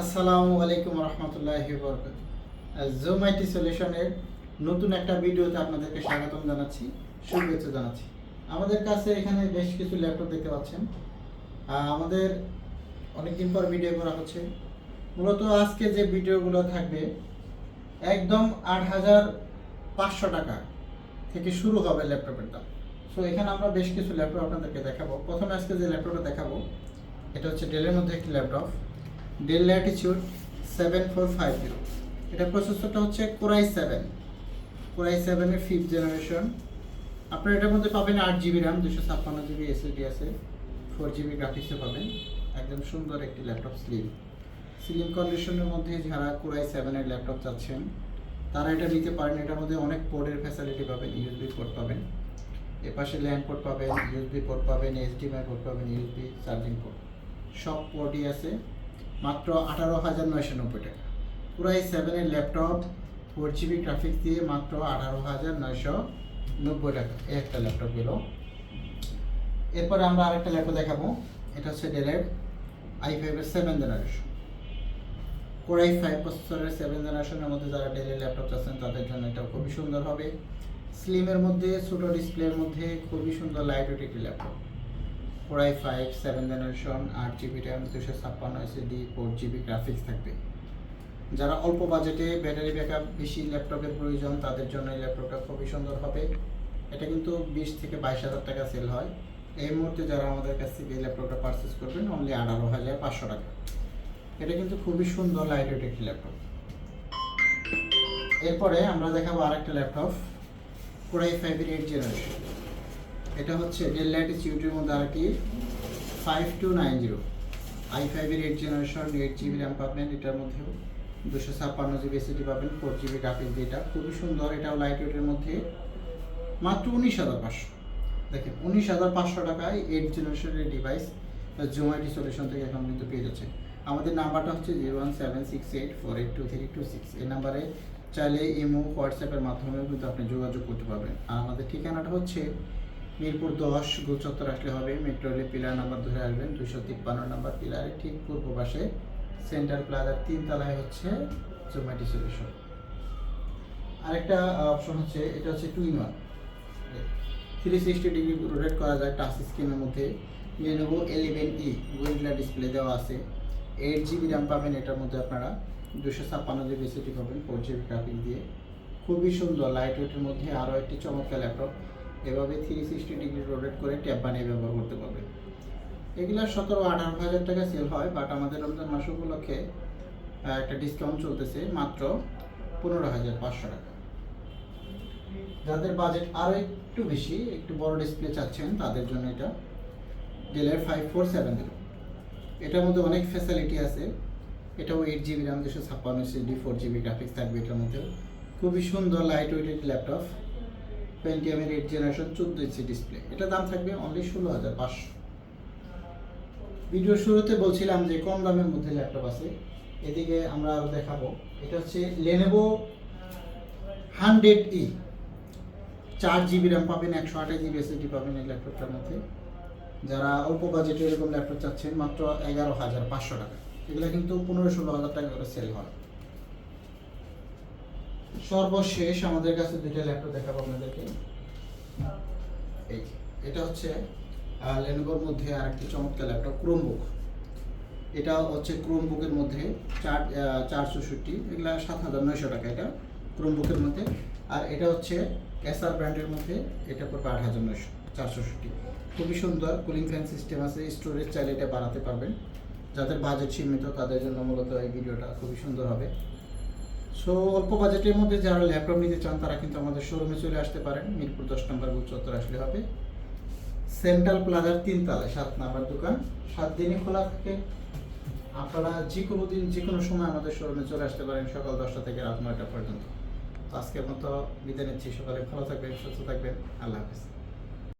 আসসালামু আলাইকুম রহমতুল্লাহি বরকাতুহু। জুম আইটি সলিউশনের নতুন একটা ভিডিওতে আপনাদেরকে স্বাগতম জানাচ্ছি, শুভেচ্ছা জানাচ্ছি। আমাদের কাছে এখানে বেশ কিছু ল্যাপটপ দেখতে পাচ্ছেন। আমাদের অনেকদিন পর ভিডিও করা হচ্ছে। মূলত আজকে যে ভিডিওগুলো থাকবে একদম ৮,৫০০ টাকা থেকে শুরু হবে ল্যাপটপের দাম। সো এখানে আমরা বেশ কিছু ল্যাপটপ আপনাদেরকে দেখাবো। প্রথমে আজকে যে ল্যাপটপটা দেখাবো এটা হচ্ছে ডেলের মধ্যে একটি ল্যাপটপ, ডেল ল্যাটিটিউড 7450। এটা প্রসেসরটা হচ্ছে কোরাই 7 এর 5th জেনারেশন। আপনারা এটার মধ্যে পাবেন 8 GB র্যাম, 256 GB SSD আছে, 4 GB গ্রাফিক্সও পাবেন। একদম সুন্দর একটি ল্যাপটপ, স্লিম কন্ডিশনের মধ্যে যারা কোরাই 7 এর ল্যাপটপ চাচ্ছেন তারা এটা নিতে পারেন। এটার মধ্যে অনেক পোর্টের ফ্যাসিলিটি পাবেন, USB পোর্ট পাবেন, এপাশে ল্যান্ড পোর্ট পাবেন, USB পোর্ট পাবেন, HDMI পোর্ট পাবেন, USB চার্জিং পোর্ট, সব পোর্টই আছে। মাত্র 18,990 টাকা। কোরাই 7 এর ল্যাপটপ 4 GB গ্রাফিক্স দিয়ে মাত্র 18,990 টাকা এই একটা ল্যাপটপ গেল। এরপরে আমরা আরেকটা ল্যাপটপ দেখাবো। এটা হচ্ছে ডেলের i5-এর 7th জেনারেশন। কোরাই 5 প্রসেসরের 7th জেনারেশনের মধ্যে যারা ডেলের ল্যাপটপ চাচ্ছেন তাদের জন্য এটা খুবই সুন্দর হবে। স্লিমের মধ্যে, ছোটো ডিসপ্লের মধ্যে খুবই সুন্দর লাইট ওয়েট একটি laptop. Core i 5 7th generation, 8 GB RAM, 256 SSD, 4 GB graphics থাকবে। যারা অল্প বাজেটে ব্যাটারি ব্যাকআপ বেশি ল্যাপটপের প্রয়োজন তাদের জন্য এই ল্যাপটপটা খুবই সুন্দর হবে। এটা কিন্তু 20 থেকে 22,000 টাকা সেল হয়। এই মুহূর্তে যারা আমাদের কাছ থেকে এই ল্যাপটপটা পারচেস করবেন অনলি 18,500 টাকা। এটা কিন্তু খুবই সুন্দর লাইট ওয়েট একটি ল্যাপটপ। এরপরে আমরা দেখাবো আরেকটা ল্যাপটপ, কোরাই 5-এর 8th জেনারেশন। এটা হচ্ছে ডেল ল্যাটিটিউডের মধ্যে আরেকটি 5290 i5-এর 8th জেনারেশন, 8 GB র্যাম পাবেন। এটার মধ্যেও 256 GB SSD পাবেন, 4 GB গ্রাফিক্স দিয়ে। এটা খুবই সুন্দর, এটাও লাইট ওয়েটের মধ্যে মাত্র 19,500। দেখেন 19,500 টাকায় 8th জেনারেশনের ডিভাইস জুম আইটি সলিউশন থেকে এখন কিন্তু পেয়ে যাচ্ছে। আমাদের নাম্বারটা হচ্ছে 01768482326। এই নাম্বারে চাইলে ইমো, হোয়াটসঅ্যাপের মাধ্যমেও কিন্তু আপনি যোগাযোগ করতে পারবেন। আর আমাদের ঠিকানাটা হচ্ছে মিরপুর 10 গোল চত্বর আসলে হবে। মেট্রো রেল পিলার নাম্বার ধরে আসবেন, 253 নম্বর পিলারে ঠিক পূর্ব পাশে সেন্ট্রাল প্লাজার 3 তলায় হচ্ছে জুম আইটি সলিউশন। আরেকটা অপশন হচ্ছে, এটা হচ্ছে 2-in-1, 360 ডিগ্রি রোটেট করা যায় টাচ স্ক্রিনের মধ্যে। Lenovo 11E গোরিল্লা ডিসপ্লে দেওয়া আছে, 8 GB র্যাম পাবেন। এটার মধ্যে আপনারা 256 GB SSD পাবেন, 4 GB গ্রাফিক্স দিয়ে। খুবই সুন্দর লাইট ওয়েটের মধ্যে আরও একটি চমৎকার ল্যাপটপ। এভাবে 360 ডিগ্রি রোটেট করে ট্যাব বানিয়ে ব্যবহার করতে পারবেন। এগুলো 17-18,000 টাকা সেল হয়, বাট আমাদের রমজান মাস উপলক্ষে একটা ডিসকাউন্ট চলতেছে মাত্র 15,500 টাকা। যাদের বাজেট আরও একটু বেশি, একটু বড় ডিসপ্লে চাচ্ছেন তাদের জন্য এটা ডেলের 5470। এটার মধ্যে অনেক ফ্যাসিলিটি আছে। এটাও 8 GB RAM, 256 SSD, 4 GB graphics থাকবে এটার মধ্যে। খুবই সুন্দর লাইট ওয়েটেড ল্যাপটপ, পেন্টিয়ামের 8th জেনারেশন, 14 ইঞ্চি ডিসপ্লে। এটা দাম থাকবে অনলি 16,500। ভিডিওর শুরুতে বলছিলাম যে কম দামের মধ্যে ল্যাপটপ আছে, এদিকে আমরা আরও দেখাবো। এটা হচ্ছে Lenovo 100E, 4 GB র্যাম পাবেন, 128 GB SSD পাবেন এই ল্যাপটপটার মধ্যে। যারা অল্প বাজেটে এরকম ল্যাপটপ চাচ্ছেন মাত্র 11,500 টাকা। এগুলো কিন্তু 15-16,000 টাকা করে সেল হয়। সর্বশেষ আমাদের কাছে দুইটা ল্যাপটপ দেখাবো আপনাদেরকে। এটা হচ্ছে লেনোভোর মধ্যে আরেকটি চমৎকার ল্যাপটপ, ক্রোমবুক। এটা হচ্ছে ক্রোমবুকের মধ্যে 464, এগুলা 7,900 টাকা এটা ক্রোমবুকের মধ্যে। আর এটা হচ্ছে এসআর ব্র্যান্ডের মধ্যে, এটা পড়বে 8,900, 464। খুবই সুন্দর, কুলিং ফ্যান সিস্টেম আছে, স্টোরেজ চাইলে এটা বাড়াতে পারবেন। যাদের বাজেট সীমিত তাদের জন্য মূলত এই ভিডিওটা খুবই সুন্দর হবে। সো অল্প বাজেটের মধ্যে যারা ল্যাপটপ নিতে চান তারা কিন্তু আমাদের শোরুমে চলে আসতে পারেন। মিরপুর 10 নম্বর গোল চত্বর আসলে হবে, সেন্ট্রাল প্লাজার 3 তলায় 7 নম্বর দোকান। 7 দিনই খোলা থাকে। আপনারা যে কোনো দিন যে কোনো সময় আমাদের শোরুমে চলে আসতে পারেন, সকাল 10টা থেকে রাত 9টা পর্যন্ত। আজকের মতো বিদায় নিচ্ছি। সকালে ভালো থাকবেন, সুস্থ থাকবেন। আল্লাহ হাফেজ।